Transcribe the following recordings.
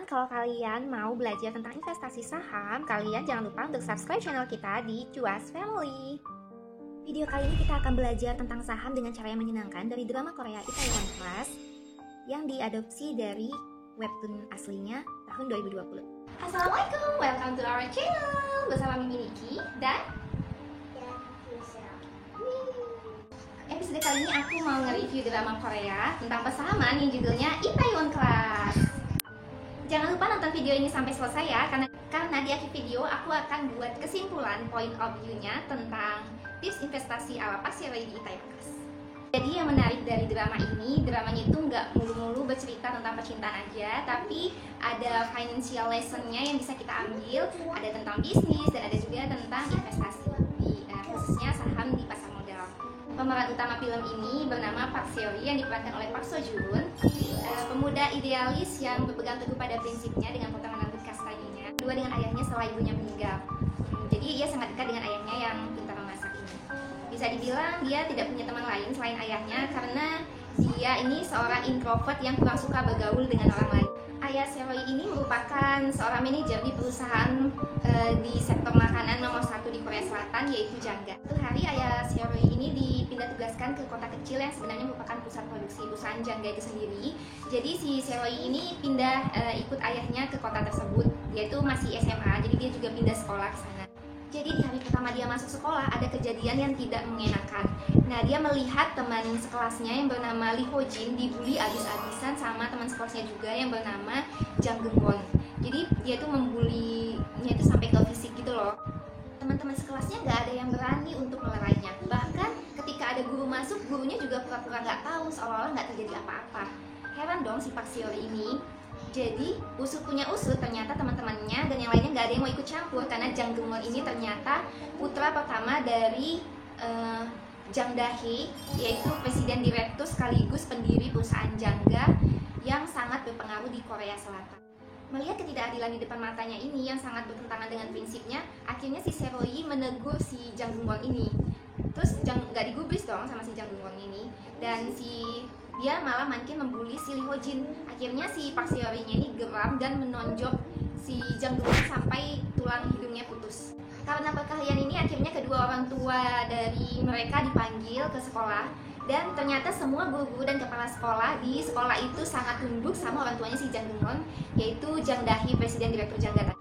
teman-teman, kalau kalian mau belajar tentang investasi saham, kalian jangan lupa untuk subscribe channel kita di Cuas Family. Video kali ini kita akan belajar tentang saham dengan cara yang menyenangkan dari drama Korea Itaewon Class yang diadopsi dari webtoon aslinya tahun 2020. Assalamualaikum, welcome to our channel bersama Mimi Niki dan episode kali ini aku mau nge-review drama Korea tentang pesahaman yang judulnya Itaewon Class. Jangan lupa nonton video ini sampai selesai ya, karena di akhir video aku akan buat kesimpulan point of view-nya tentang tips investasi ala Pak Seroy di Itaewon Class. Jadi yang menarik dari drama ini, dramanya itu nggak mulu-mulu bercerita tentang percintaan aja, tapi ada financial lesson-nya yang bisa kita ambil, ada tentang bisnis dan ada juga tentang investasi, khususnya saham di pasar modal. Pemeran utama film ini bernama Park Seory yang diperankan oleh Park Seo Joon, pemuda idealis yang berpegang teguh pada prinsipnya dengan potongan rambut kastanyanya, kedua dengan ayahnya setelah ibunya meninggal. Jadi ia sangat dekat dengan ayahnya yang pintar memasak ini. Bisa dibilang dia tidak punya teman lain selain ayahnya karena dia ini seorang introvert yang kurang suka bergaul dengan orang lain. Ayah Seroy ini merupakan seorang manajer di perusahaan di sektor makanan nomor 1 di Korea Selatan, yaitu Jangga. Suatu hari ayah Seroy ini dipindah tugaskan ke kota kecil yang sebenarnya merupakan pusat produksi perusahaan Jangga itu sendiri. Jadi si Seroy ini pindah ikut ayahnya ke kota tersebut, yaitu masih SMA, jadi dia juga pindah sekolah ke sana. Jadi di hari pertama dia masuk sekolah ada kejadian yang tidak mengenakan. Nah, dia melihat teman sekelasnya yang bernama Lee Ho Jin dibully abis-abisan sama teman sekelasnya juga yang bernama Jang Geun Won. Jadi dia tuh membulinya itu sampai ke fisik gitu loh. Teman-teman sekelasnya nggak ada yang berani untuk melerainya. Bahkan ketika ada guru masuk, gurunya juga pura-pura nggak tahu, seolah-olah nggak terjadi apa-apa. Heran dong si Park Seory ini. Jadi usut punya usut, ternyata teman-temannya dan yang lainnya nggak ada yang mau ikut campur karena Jang Geun Won ini ternyata putra pertama dari Jang Da-hee, yaitu presiden direktur sekaligus pendiri perusahaan Jangga yang sangat berpengaruh di Korea Selatan. Melihat ketidakadilan di depan matanya ini yang sangat bertentangan dengan prinsipnya, akhirnya si Seroy menegur si Jang Geun Won ini. Terus nggak digubris dong sama si Jang Geun Won ini, dan dia malah makin membuli si Lee Ho Jin. Akhirnya si Park Seory-nya ini geram dan menonjok si Jang Geun Won sampai tulang hidungnya putus. Karena perkelahian ini akhirnya kedua orang tua dari mereka dipanggil ke sekolah, dan ternyata semua guru-guru dan kepala sekolah di sekolah itu sangat tunduk sama orang tuanya si Jang Geun Won, yaitu Jang Da-hee, presiden direktur Jangga.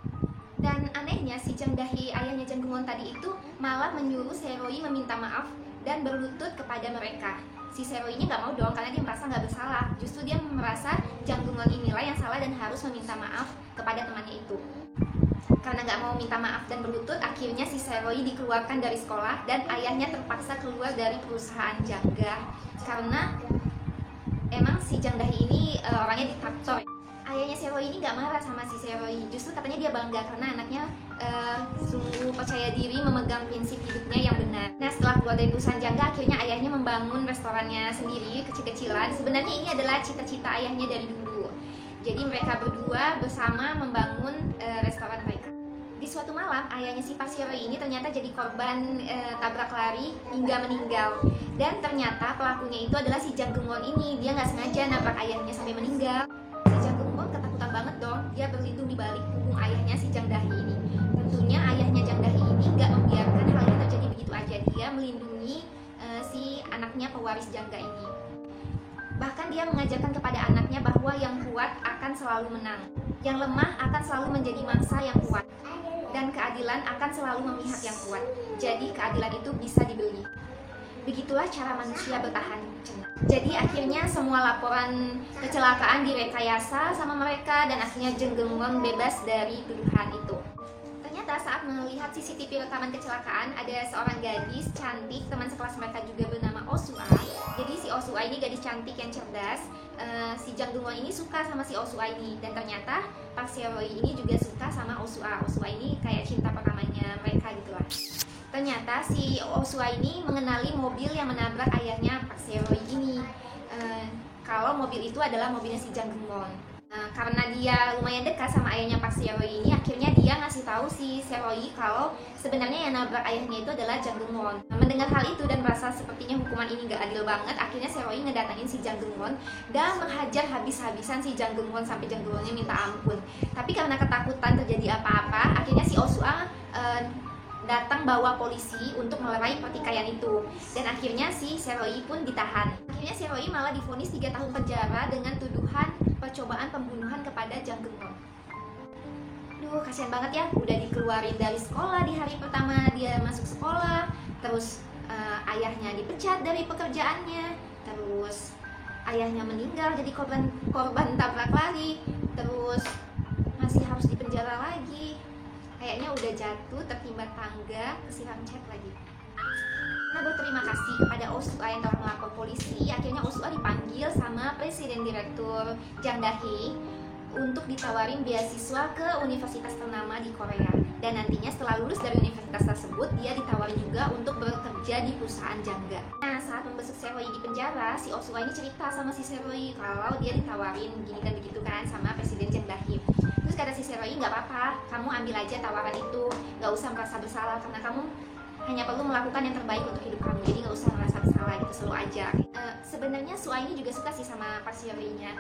Dan anehnya si Jang Da-hee, ayahnya Jang Geun Won tadi itu malah menyuruh Seroy meminta maaf dan berlutut kepada mereka. Si Seroy ini nggak mau dong karena dia merasa nggak bersalah. Justru dia merasa Jang Geun Won inilah yang salah dan harus meminta maaf kepada temannya itu. Karena nggak mau minta maaf dan berlutut, akhirnya si Seroy dikeluarkan dari sekolah dan ayahnya terpaksa keluar dari perusahaan Jangga karena emang si Jang Da-hee ini orangnya diktator. Ayahnya Seroy ini nggak marah sama si Seroy, justru katanya dia bangga karena anaknya sungguh percaya diri memegang prinsip hidupnya yang benar. Nah, setelah keluar dari perusahaan Jangga, akhirnya ayahnya membangun restorannya sendiri kecil-kecilan. Sebenarnya ini adalah cita-cita ayahnya dari dulu. Jadi mereka berdua bersama membangun restoran mereka. Di suatu malam, ayahnya si Park Seory ini ternyata jadi korban tabrak lari hingga meninggal. Dan ternyata pelakunya itu adalah si Jang Geun Won ini. Dia nggak sengaja nabrak ayahnya sampai meninggal. Si Jang Geun Won ketakutan banget dong. Dia berlindung di balik punggung ayahnya si Jang Da-hee ini. Tentunya ayahnya Jang Da-hee ini nggak membiarkan hal ini terjadi begitu aja. Dia melindungi si anaknya pewaris Jangga ini. Bahkan dia mengajarkan kepada anaknya bahwa yang kuat akan selalu menang, yang lemah akan selalu menjadi mangsa yang kuat, dan keadilan akan selalu memihak yang kuat. Jadi keadilan itu bisa dibeli. Begitulah cara manusia bertahan. Jadi akhirnya semua laporan kecelakaan direkayasa sama mereka dan akhirnya Jang Geun Won bebas dari tuduhan itu. Ternyata saat melihat CCTV rekaman kecelakaan, ada seorang gadis cantik, teman sekelas mereka juga bernama Oh Soo-ah. Jadi si Oh Soo-ah ini gadis cantik yang cerdas. Si Jang Geun Won ini suka sama si Oh Soo-ah ini, dan ternyata Park Seory ini juga suka sama Oh Soo-ah. Oh Soo-ah ini kayak cinta pertamanya mereka gitulah. Ternyata si Oh Soo-ah ini mengenali mobil yang menabrak ayahnya Park Seory ini. Kalau mobil itu adalah mobilnya si Jang Geun Won. Karena dia lumayan dekat sama ayahnya Park Seory ini, akhirnya dia ngasih ngasih tahu si Seroy kalau sebenarnya yang nabrak ayahnya itu adalah Jang Geun-won. Mendengar hal itu dan merasa sepertinya hukuman ini gak adil banget, akhirnya Seroy ngedatangin si Jang Geun-won dan menghajar habis-habisan si Jang Geun-won sampai Jang Geun-wonnya minta ampun. Tapi karena ketakutan terjadi apa-apa, akhirnya si Oh-soo-ah datang bawa polisi untuk melerai pertikaian itu, dan akhirnya si Seroy pun ditahan. Akhirnya Seroy malah divonis 3 tahun penjara dengan tuduhan percobaan pembunuhan kepada Jang Geun-won. Duh, kasihan banget ya, udah dikeluarin dari sekolah di hari pertama dia masuk sekolah, terus ayahnya dipecat dari pekerjaannya, terus ayahnya meninggal jadi korban tabrak lari, terus masih harus dipenjara lagi. Kayaknya udah jatuh tertimpa tangga, kesiram cat lagi. Nah, berterima kasih kepada Oh-soo-ah yang telah melapor polisi. Akhirnya Oh-soo-ah dipanggil sama Presiden Direktur Jang Da-hee untuk ditawarin beasiswa ke universitas ternama di Korea. Dan nantinya setelah lulus dari universitas tersebut, dia ditawarin juga untuk bekerja di perusahaan Jangga. Nah, saat membesuk Seroy di penjara, si Oh-soo-ah ini cerita sama si Seroy kalau dia ditawarin gini dan begitu kan sama Presiden Jang Da-hee. Terus kata si Seroy, nggak apa-apa, kamu ambil aja tawaran itu, nggak usah merasa bersalah karena kamu hanya perlu melakukan yang terbaik untuk hidup kamu, jadi nggak usah merasa bersalah gitu, selalu aja. Sebenarnya Soo-ah ini juga suka sih sama Park Seroy-nya,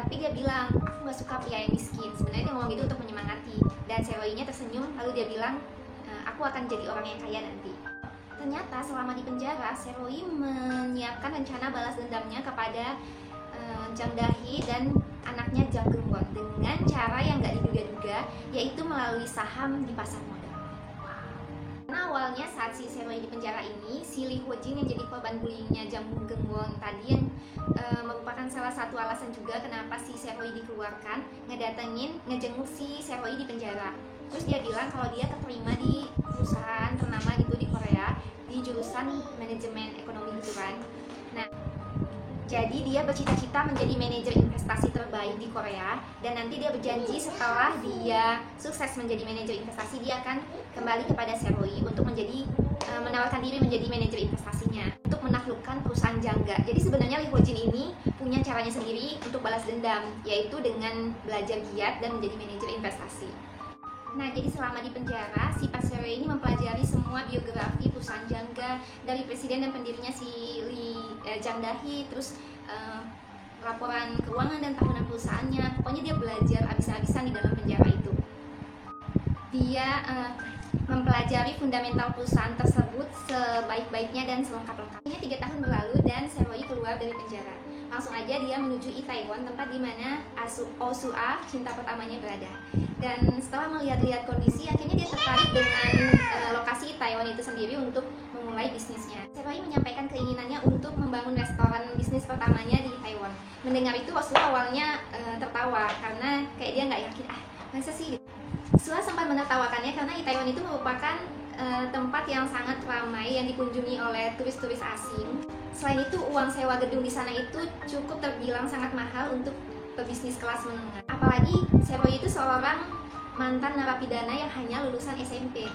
tapi dia bilang, aku nggak suka pria yang miskin. Sebenarnya dia ngomong gitu untuk menyemangati, dan Seroy-nya tersenyum lalu dia bilang, aku akan jadi orang yang kaya nanti. Ternyata selama di penjara, Seroy menyiapkan rencana balas dendamnya kepada Jang Da-hee dan anaknya Jang Geun-won dengan cara yang gak diduga-duga, yaitu melalui saham di pasar modal. Nah, awalnya saat si Seroy di penjara ini, si Lee Ho-jin yang jadi korban bullyingnya Jang Geun-won tadi yang merupakan salah satu alasan juga kenapa si Seroy dikeluarkan, ngejenguk si Seroy di penjara. Terus dia bilang kalau dia keterima di perusahaan ternama gitu di Korea di jurusan manajemen ekonomi gitu kan. Nah, jadi dia bercita-cita menjadi manajer investasi terbaik di Korea, dan nanti dia berjanji setelah dia sukses menjadi manajer investasi, dia akan kembali kepada Seroy untuk menawarkan diri menjadi manajer investasinya untuk menaklukkan perusahaan Jangga. Jadi sebenarnya Lee Ho-jin ini punya caranya sendiri untuk balas dendam, yaitu dengan belajar giat dan menjadi manajer investasi. Nah, jadi selama di penjara, si Park Seroy ini mempelajari semua biografi perusahaan Jangga dari presiden dan pendirinya si Jang Da-hee, terus laporan keuangan dan tahunan perusahaannya. Pokoknya dia belajar habis-habisan di dalam penjara itu. Dia mempelajari fundamental perusahaan tersebut sebaik-baiknya dan selengkap-lengkapnya. 3 tahun berlalu dan Seroy keluar dari penjara. Langsung aja dia menuju Itaewon, tempat di mana Oh-soo-ah cinta pertamanya berada. Dan setelah melihat-lihat kondisi, akhirnya dia tertarik dengan lokasi Itaewon itu sendiri untuk memulai bisnisnya. Seroy menyampaikan keinginannya untuk membangun restoran bisnis pertamanya di Itaewon. Mendengar itu, Oh-soo-ah awalnya tertawa karena kayak dia nggak yakin, masa sih? Oh-soo-ah sempat menertawakannya karena Itaewon itu merupakan tempat yang sangat ramai yang dikunjungi oleh turis-turis asing. Selain itu, uang sewa gedung di sana itu cukup terbilang sangat mahal untuk pebisnis kelas menengah. Apalagi Seroy itu seorang mantan narapidana yang hanya lulusan SMP.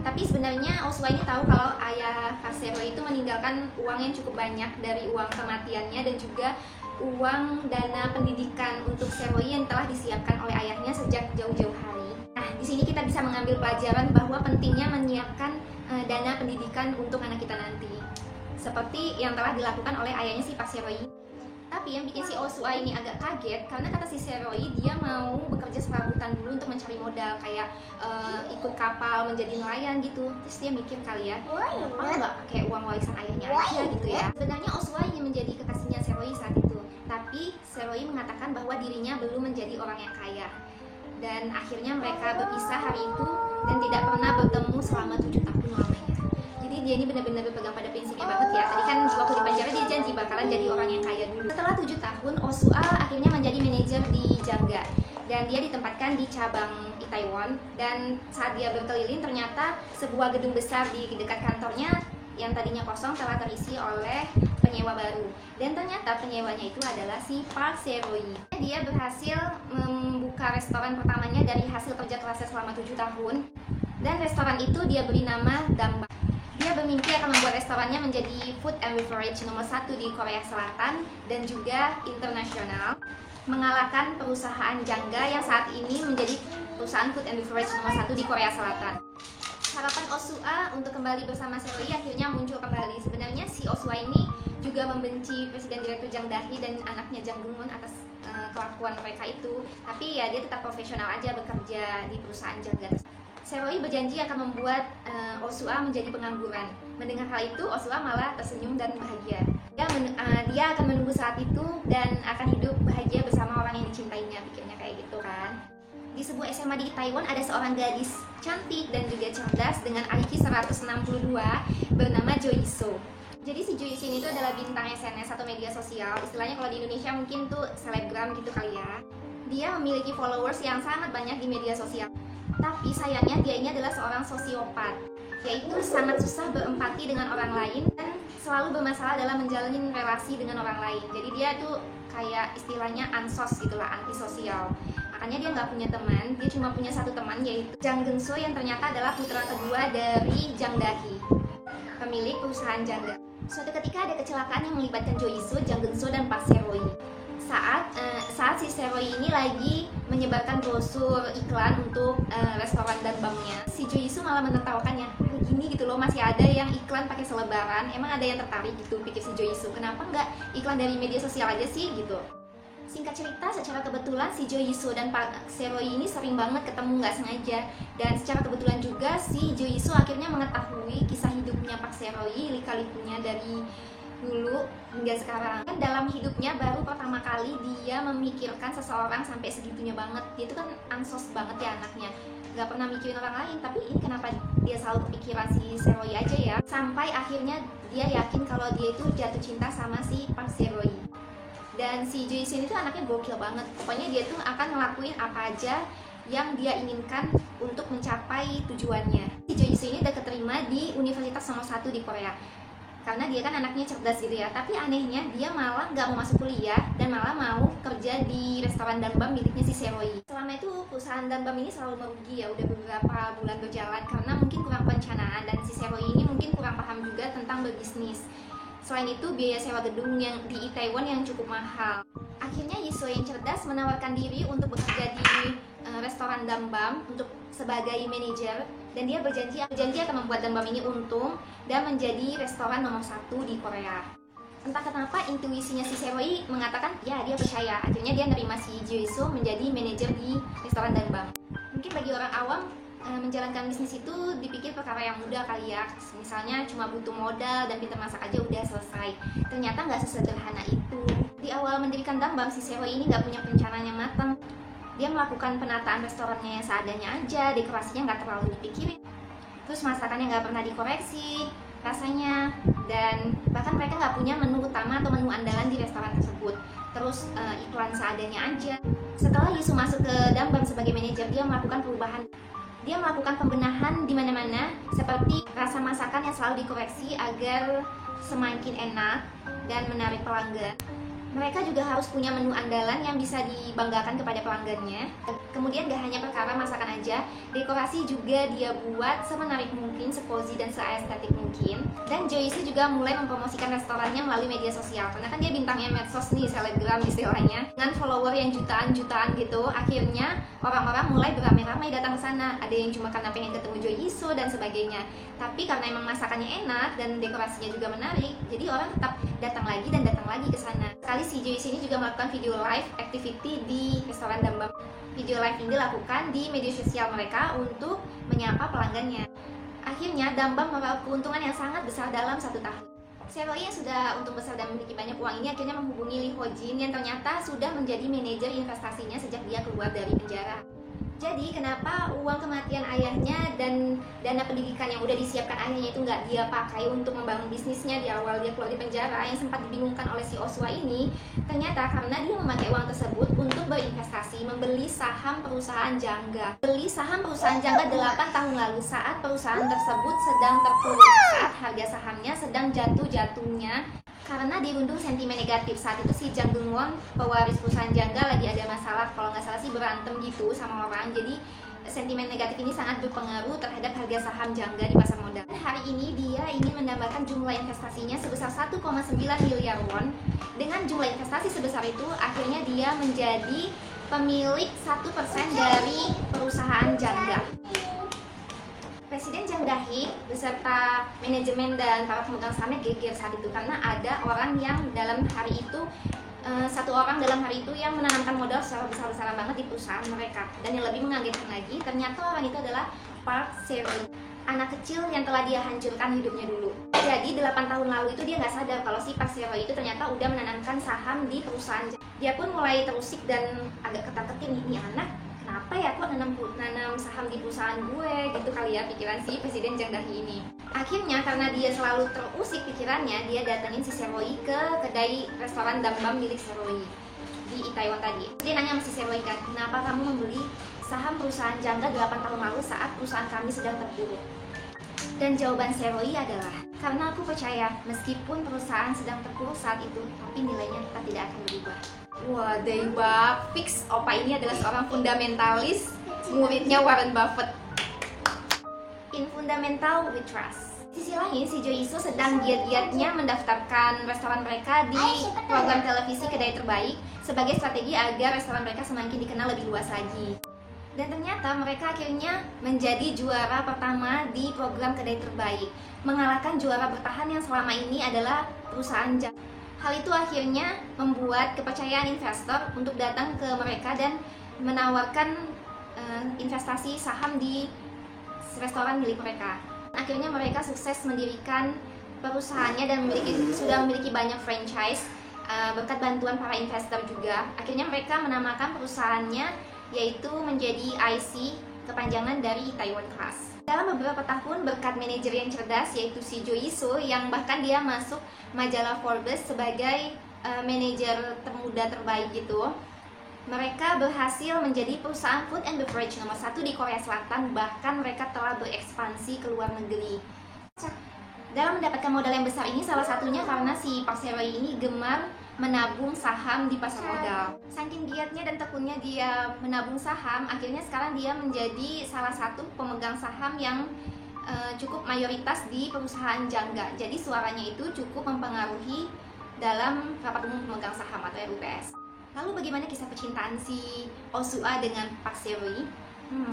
Tapi sebenarnya Oh-soo-ah ini tahu kalau ayah Park Seroy itu meninggalkan uang yang cukup banyak dari uang kematiannya dan juga uang dana pendidikan untuk Seroy yang telah disiapkan oleh ayahnya sejak jauh-jauh hari. Nah, di sini kita bisa mengambil pelajaran bahwa pentingnya menyiapkan dana pendidikan untuk anak kita nanti, seperti yang telah dilakukan oleh ayahnya si Park Seroy. Tapi yang bikin si Oh-soo-ah ini agak kaget karena kata si Seroy dia mau bekerja serabutan dulu untuk mencari modal, kayak ikut kapal menjadi nelayan gitu. Terus dia mikir kali ya, nggak pakai uang warisan ayahnya aja gitu ya. Sebenarnya Oh-soo-ah ingin menjadi kekasihnya Seroy saat itu, tapi Seroy mengatakan bahwa dirinya belum menjadi orang yang kaya. Dan akhirnya mereka berpisah hari itu dan tidak pernah bertemu selama 7 tahun lamanya. Jadi dia ini benar-benar berpegang pada prinsipnya banget ya. Tadi kan waktu di penjara dia janji bakalan jadi orang yang kaya dulu. Setelah 7 tahun, Oh-soo-ah akhirnya menjadi manajer di Jangga, dan dia ditempatkan di cabang Itaewon. Dan saat dia berkeliling, ternyata sebuah gedung besar di dekat kantornya yang tadinya kosong telah terisi oleh penyewa baru, dan ternyata penyewanya itu adalah si Park Seroy. Dia berhasil membuka restoran pertamanya dari hasil kerja kerasnya selama 7 tahun, dan restoran itu dia beri nama Dambang. Dia bermimpi akan membuat restorannya menjadi food and beverage nomor 1 di Korea Selatan dan juga internasional, mengalahkan perusahaan Jangga yang saat ini menjadi perusahaan food and beverage nomor 1 di Korea Selatan. Harapan Osua untuk kembali bersama Seroy akhirnya muncul kembali. Sebenarnya si Osua ini juga membenci Presiden Direktur Jang Dahi dan anaknya Jang Geun-won atas kelakuan mereka itu. Tapi ya dia tetap profesional aja bekerja di perusahaan Jangga. Seroy berjanji akan membuat Osua menjadi pengangguran. Mendengar hal itu, Osua malah tersenyum dan bahagia. Dia akan menunggu saat itu dan akan hidup bahagia bersama orang yang dicintainya, pikirnya kayak gitu kan. Di sebuah SMA di Taiwan ada seorang gadis cantik dan juga cerdas dengan IQ 162 bernama Jo Iso. Jadi si Jo Iso ini tuh adalah bintang SNS atau media sosial. Istilahnya kalau di Indonesia mungkin tuh selebgram gitu kali ya. Dia memiliki followers yang sangat banyak di media sosial. Tapi sayangnya dia ini adalah seorang sosiopat, yaitu sangat susah berempati dengan orang lain dan selalu bermasalah dalam menjalin relasi dengan orang lain. Jadi dia tuh kayak istilahnya ansos gitulah, antisosial. Makanya dia nggak punya teman, dia cuma punya satu teman yaitu Jang Geun-so yang ternyata adalah putra kedua dari Jang Dahi, pemilik perusahaan Jangga. Suatu ketika ada kecelakaan yang melibatkan Jo Iso, Jang Geun-so dan Park Seroy. Saat si Seroy ini lagi menyebarkan brosur iklan untuk restoran dan banknya, si Jo Iso malah menertawakannya. Begini gitu loh, masih ada yang iklan pakai selebaran. Emang ada yang tertarik gitu, pikir si Jo Iso. Kenapa nggak iklan dari media sosial aja sih gitu? Singkat cerita, secara kebetulan si Jo Iso dan Park Seroy ini sering banget ketemu nggak sengaja. Dan secara kebetulan juga si Jo Iso akhirnya mengetahui kisah hidupnya Park Seroy, lika-likunya dari dulu hingga sekarang. Dan dalam hidupnya baru pertama kali dia memikirkan seseorang sampai segitunya banget. Dia itu kan ansos banget ya anaknya, nggak pernah mikirin orang lain. Tapi ini kenapa dia selalu kepikiran si Seroy aja ya? Sampai akhirnya dia yakin kalau dia itu jatuh cinta sama si Park Seroy. Dan si Jo Iso ini tuh anaknya gokil banget. Pokoknya dia tuh akan ngelakuin apa aja yang dia inginkan untuk mencapai tujuannya. Si Jo Iso ini udah keterima di Universitas nomor 1 di Korea. Karena dia kan anaknya cerdas gitu ya. Tapi anehnya dia malah nggak mau masuk kuliah dan malah mau kerja di restoran danbam miliknya si Seroy. Selama itu perusahaan danbam ini selalu merugi ya, udah beberapa bulan berjalan karena mungkin kurang perencanaan dan si Seroy ini mungkin kurang paham juga tentang berbisnis. Selain itu biaya sewa gedung yang di Itaewon yang cukup mahal. Akhirnya Iso yang cerdas menawarkan diri untuk bekerja di restoran danbam untuk sebagai manajer, dan dia berjanji akan membuat danbam ini untung dan menjadi restoran nomor 1 di Korea. Entah kenapa intuisinya si Seroy mengatakan ya dia percaya. Akhirnya dia nerima si Jo Iso menjadi manajer di restoran danbam. Mungkin bagi orang awam menjalankan bisnis itu dipikir perkara yang mudah kali ya. Misalnya cuma butuh modal dan pintar masak aja udah selesai. Ternyata nggak sesederhana itu. Di awal mendirikan danbam, si Seroy ini nggak punya perencanaan yang matang. Dia melakukan penataan restorannya yang seadanya aja, dekorasinya nggak terlalu dipikirin. Terus masakannya nggak pernah dikoreksi rasanya, dan bahkan mereka nggak punya menu utama atau menu andalan di restoran tersebut. Terus iklan seadanya aja. Setelah Iso masuk ke danbam sebagai manajer, dia melakukan perubahan. Dia melakukan pembenahan di mana-mana, seperti rasa masakan yang selalu dikoreksi agar semakin enak dan menarik pelanggan. Mereka juga harus punya menu andalan yang bisa dibanggakan kepada pelanggannya. Kemudian gak hanya perkara masakan aja, dekorasi juga dia buat semenarik mungkin, secozy dan seestetik mungkin. Dan Jo Iso juga mulai mempromosikan restorannya melalui media sosial. Karena kan dia bintangnya medsos nih, selebgram istilahnya. Dengan follower yang jutaan-jutaan gitu, akhirnya orang-orang mulai beramai-ramai datang ke sana. Ada yang cuma karena pengen ketemu Jo Iso dan sebagainya. Tapi karena emang masakannya enak dan dekorasinya juga menarik, jadi orang tetap datang lagi dan datang lagi ke sana. Sekali si Jo Iso ini juga melakukan video live activity di restoran danbam. Video live ini dilakukan di media sosial mereka untuk menyapa pelanggannya. Akhirnya danbam meraup keuntungan yang sangat besar dalam 1 tahun. Seroy yang sudah untung besar dan memiliki banyak uang ini akhirnya menghubungi Lee Ho Jin yang ternyata sudah menjadi manajer investasinya sejak dia keluar dari penjara. Jadi kenapa uang kematian ayahnya dan dana pendidikan yang udah disiapkan ayahnya itu nggak dia pakai untuk membangun bisnisnya di awal dia keluar di penjara, yang sempat dibingungkan oleh si Osua ini? Ternyata karena dia memakai uang tersebut untuk berinvestasi, membeli saham perusahaan Jangga. Beli saham perusahaan Jangga 8 tahun lalu saat perusahaan tersebut sedang terpuruk, saat harga sahamnya sedang jatuh-jatuhnya. Karena dirundung sentimen negatif. Saat itu si Jang Geun-won, pewaris perusahaan Jangga, lagi ada masalah, kalau nggak salah sih berantem gitu sama orang. Jadi sentimen negatif ini sangat berpengaruh terhadap harga saham Jangga di pasar modal. Hari ini dia ingin menambahkan jumlah investasinya sebesar 1,9 miliar won. Dengan jumlah investasi sebesar itu, akhirnya dia menjadi pemilik 1% dari perusahaan Jangga. Presiden Jang Dahy beserta manajemen dan para pemegang sahamnya geger saat itu karena ada orang yang dalam hari itu satu orang dalam hari itu yang menanamkan modal secara besar-besaran banget di perusahaan mereka. Dan yang lebih mengagetkan lagi, ternyata orang itu adalah Park Se-roy, anak kecil yang telah dia hancurkan hidupnya dulu. Jadi 8 tahun lalu itu dia nggak sadar kalau si Park Se-roy itu ternyata udah menanamkan saham di perusahaan. Dia pun mulai terusik dan agak ketar-ketir, ini anak kenapa ya kok nanam saham di perusahaan gue, gitu kali ya pikiran si Presiden Jang Dahy ini. Akhirnya karena dia selalu terusik pikirannya, dia datengin si Se-roy ke kedai restoran Dambam milik Se-roy di Itaewon tadi. Dia nanya sama si Se-roy kan, kenapa kamu membeli saham perusahaan Jangga 8 tahun lalu saat perusahaan kami sedang terpuruk? Dan jawaban Se-roy adalah, karena aku percaya meskipun perusahaan sedang terpuruk saat itu, tapi nilainya tetap tidak akan berubah. Wah, Dewa, fix Opa ini adalah seorang fundamentalis, muridnya Warren Buffett. In Fundamental We Trust. Di sisi lain, si Jo Iso sedang giat-giatnya mendaftarkan restoran mereka di program televisi Kedai Terbaik sebagai strategi agar restoran mereka semakin dikenal lebih luas lagi. Dan ternyata mereka akhirnya menjadi juara pertama di program Kedai Terbaik, mengalahkan juara bertahan yang selama ini adalah perusahaan Jangga. Hal itu akhirnya membuat kepercayaan investor untuk datang ke mereka dan menawarkan investasi saham di restoran milik mereka. Akhirnya mereka sukses mendirikan perusahaannya dan sudah memiliki banyak franchise berkat bantuan para investor juga. Akhirnya mereka menamakan perusahaannya yaitu menjadi IC, kepanjangan dari Itaewon Class. Dalam beberapa tahun berkat manajer yang cerdas yaitu si Jo Iso yang bahkan dia masuk majalah Forbes sebagai manajer termuda terbaik gitu. Mereka berhasil menjadi perusahaan food and beverage nomor 1 di Korea Selatan, bahkan mereka telah berekspansi ke luar negeri. Dalam mendapatkan modal yang besar ini salah satunya karena si Park Se-roy ini gemar menabung saham di pasar modal. Saking giatnya dan tekunnya dia menabung saham, akhirnya sekarang dia menjadi salah satu pemegang saham yang cukup mayoritas di perusahaan Jangga. Jadi suaranya itu cukup mempengaruhi dalam rapat umum pemegang saham atau RUPS. Lalu bagaimana kisah percintaan si Oh Soo-ah dengan Park Se-roy?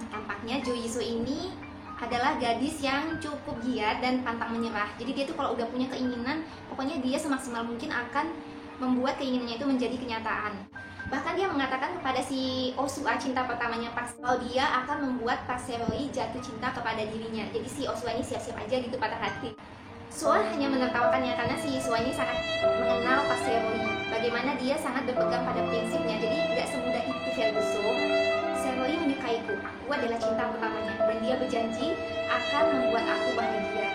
Tampaknya Jo Iso ini adalah gadis yang cukup giat dan pantang menyerah. Jadi dia tuh kalau udah punya keinginan, pokoknya dia semaksimal mungkin akan membuat keinginannya itu menjadi kenyataan. Bahkan dia mengatakan kepada si Oh Soo-ah, cinta pertamanya Park, kalau dia akan membuat Park Se-roy jatuh cinta kepada dirinya. Jadi si Oh Soo-ah ini siap-siap aja gitu patah hati. Soo-ah hanya menertawakannya karena si Soo-ah ini sangat mengenal Park Se-roy, bagaimana dia sangat berpegang pada prinsipnya. Jadi tidak semudah itu Ferguson. Se-roy menyukaiku, aku adalah cinta pertamanya, dan dia berjanji akan membuat aku bahagia.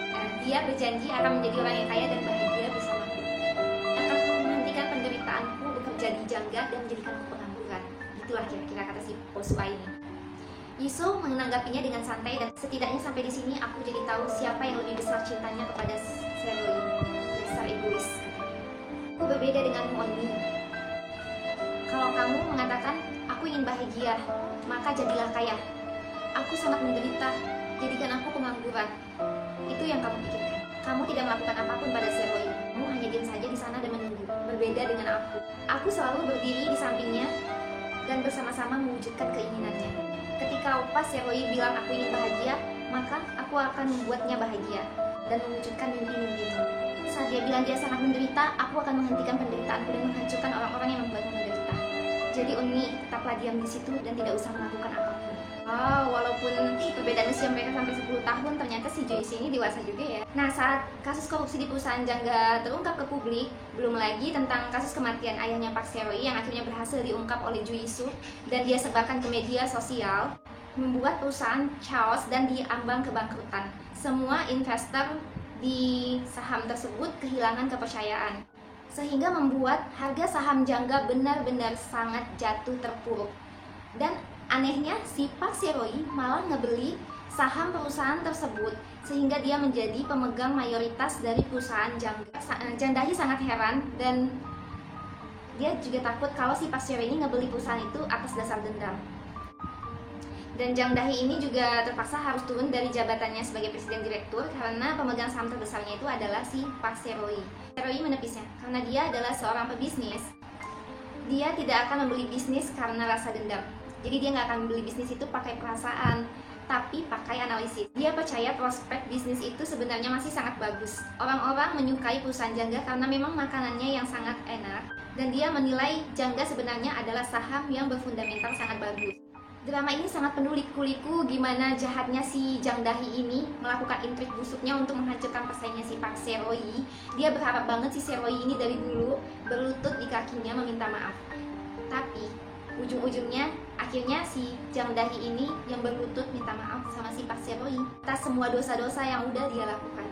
Dia berjanji akan menjadi orang yang kaya dan bahagia bersamaku. Akan menghentikan penderitaanku bekerja di Jangga dan menjadikanku pengangguran. Itulah kira-kira kata si Oh Soo-ah ini. Iso menanggapinya dengan santai, dan setidaknya sampai di sini aku jadi tahu siapa yang lebih besar cintanya kepada Se-roy. Dasar egois. Aku berbeda denganmu, Oni. Kalau kamu mengatakan aku ingin bahagia, maka jadilah kaya. Aku sangat menderita, jadikan aku pengangguran. Itu yang kamu pikirkan. Kamu tidak melakukan apapun pada Se-roy. Kamu hanya diam saja di sana dan menunggu. Berbeda dengan aku. Aku selalu berdiri di sampingnya dan bersama-sama mewujudkan keinginannya. Ketika Opa Se-roy bilang aku ingin bahagia, maka aku akan membuatnya bahagia dan mewujudkan mimpi-mimpinya. Saat dia bilang dia sangat menderita, aku akan menghentikan penderitaanku dan menghancurkan orang-orang yang membuatmu menderita. Jadi Oni, tetaplah diam di situ dan tidak usah melakukan apapun. Wow, walaupun perbedaan usia mereka sampai 10 tahun, ternyata si Jo Iso ini dewasa juga ya. Nah, saat kasus korupsi di perusahaan Jangga terungkap ke publik, belum lagi tentang kasus kematian ayahnya Park Se-roy yang akhirnya berhasil diungkap oleh Jo Iso dan dia sebarkan ke media sosial, membuat perusahaan chaos dan diambang kebangkrutan. Semua investor di saham tersebut kehilangan kepercayaan, sehingga membuat harga saham Jangga benar-benar sangat jatuh terpuruk. Dan anehnya si Park Se-roy malah ngebeli saham perusahaan tersebut sehingga dia menjadi pemegang mayoritas dari perusahaan Jangga. Jang Dahy sangat heran dan dia juga takut kalau si Park Se-roy ini ngebeli perusahaan itu atas dasar dendam. Dan Jang Dahy ini juga terpaksa harus turun dari jabatannya sebagai presiden direktur karena pemegang saham terbesarnya itu adalah si Park Se-roy. Se-roy menepisnya karena dia adalah seorang pebisnis dia tidak akan membeli bisnis karena rasa dendam. Jadi dia nggak akan membeli bisnis itu pakai perasaan, tapi pakai analisis. Dia percaya prospek bisnis itu sebenarnya masih sangat bagus. Orang-orang menyukai perusahaan Jangga karena memang makanannya yang sangat enak, dan dia menilai Jangga sebenarnya adalah saham yang berfundamental sangat bagus. Drama ini sangat penuh liku-liku gimana jahatnya si Jang Dahi ini melakukan intrik busuknya untuk menghancurkan pesaingnya si Park Se-roi. Dia berharap banget si Se-roi ini dari dulu berlutut di kakinya meminta maaf. Tapi ujung-ujungnya akhirnya si Jang Dahi ini yang berlutut minta maaf sama si Park Se-roi atas semua dosa-dosa yang udah dia lakukan.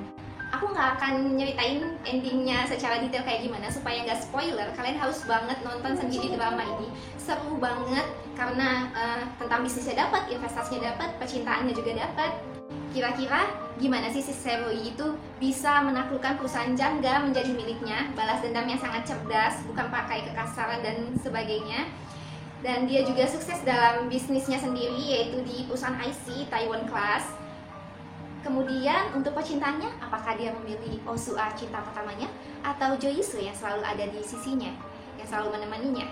Aku nggak akan nyeritain endingnya secara detail kayak gimana supaya nggak spoiler. Kalian harus banget nonton sendiri drama ini. Seru banget karena tentang bisnisnya dapat, investasinya dapat, percintaannya juga dapat. Kira-kira gimana sih si Se-roi itu bisa menaklukkan perusahaan Jangga menjadi miliknya? Balas dendam yang sangat cerdas, bukan pakai kekasaran dan sebagainya. Dan dia juga sukses dalam bisnisnya sendiri, yaitu di perusahaan IC Taiwan Class. Kemudian untuk percintaannya, apakah dia memilih Oh Soo-ah cinta pertamanya atau Jo Yi-soo yang selalu ada di sisinya, yang selalu menemaninya?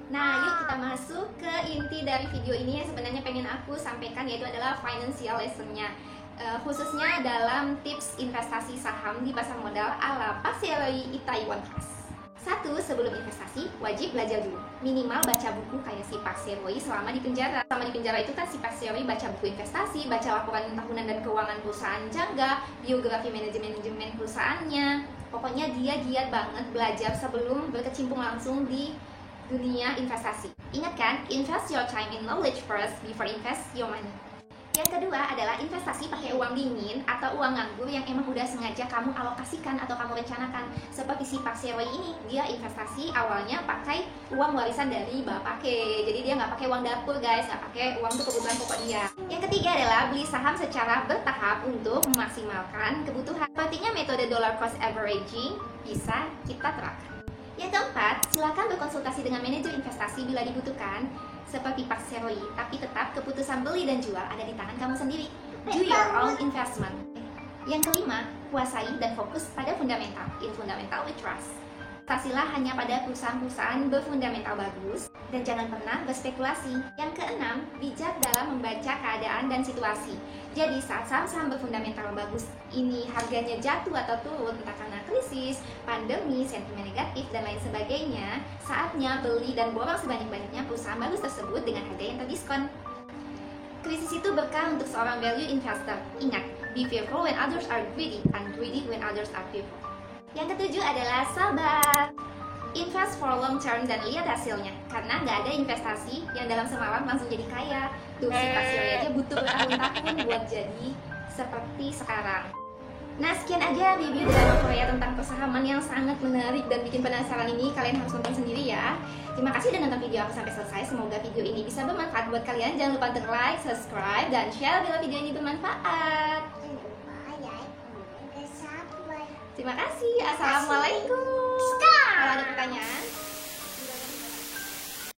Nah, yuk kita masuk ke inti dari video ini yang sebenarnya pengen aku sampaikan, yaitu adalah financial lesson-nya. Khususnya dalam tips investasi saham di pasar modal ala Park Se-roi Taiwan Class. 1. Sebelum investasi, wajib belajar dulu. Minimal baca buku kayak si Park Se-roi selama di penjara. Selama di penjara itu kan si Park Se-roi baca buku investasi, baca laporan tahunan dan keuangan perusahaan Jangga, biografi manajemen perusahaannya. Pokoknya dia giat banget belajar sebelum berkecimpung langsung di dunia investasi. Ingat kan, invest your time in knowledge first before invest your money. Yang kedua adalah investasi pakai uang dingin atau uang nganggur yang emang udah sengaja kamu alokasikan atau kamu rencanakan. Seperti si Park Se-roi ini, dia investasi awalnya pakai uang warisan dari bapaknya. Jadi dia nggak pakai uang dapur guys, nggak pakai uang untuk kebutuhan pokok dia. Yang ketiga adalah beli saham secara bertahap untuk memaksimalkan kebutuhan. Sepertinya metode dollar cost averaging bisa kita terapkan. Yang keempat, silakan berkonsultasi dengan manajer investasi bila dibutuhkan, seperti Park Se-roi, tapi tetap keputusan beli dan jual ada di tangan kamu sendiri. Do your own investment. Yang kelima, kuasai dan fokus pada fundamental, in fundamental we trust. Investasilah hanya pada perusahaan-perusahaan berfundamental bagus dan jangan pernah berspekulasi. Yang keenam, bijak dalam membaca keadaan dan situasi. Jadi saat saham-saham berfundamental bagus ini harganya jatuh atau turun entah karena krisis, pandemi, sentimen negatif dan lain sebagainya, saatnya beli dan borong sebanyak-banyaknya perusahaan bagus tersebut dengan harga yang terdiskon. Krisis itu berkah untuk seorang value investor. Ingat, be fearful when others are greedy and greedy when others are fearful. Yang ketujuh adalah sabar. Invest for long term dan lihat hasilnya. Karena nggak ada investasi yang dalam semalam langsung jadi kaya. Tuh si Park Se-roi aja butuh bertahun-tahun buat jadi seperti sekarang. Nah, sekian aja review drama Korea tentang persahaman yang sangat menarik dan bikin penasaran ini. Kalian harus nonton sendiri ya. Terima kasih udah nonton video aku sampai selesai. Semoga video ini bisa bermanfaat buat kalian. Jangan lupa untuk like, subscribe, dan share bila video ini bermanfaat. Terima kasih. Assalamualaikum.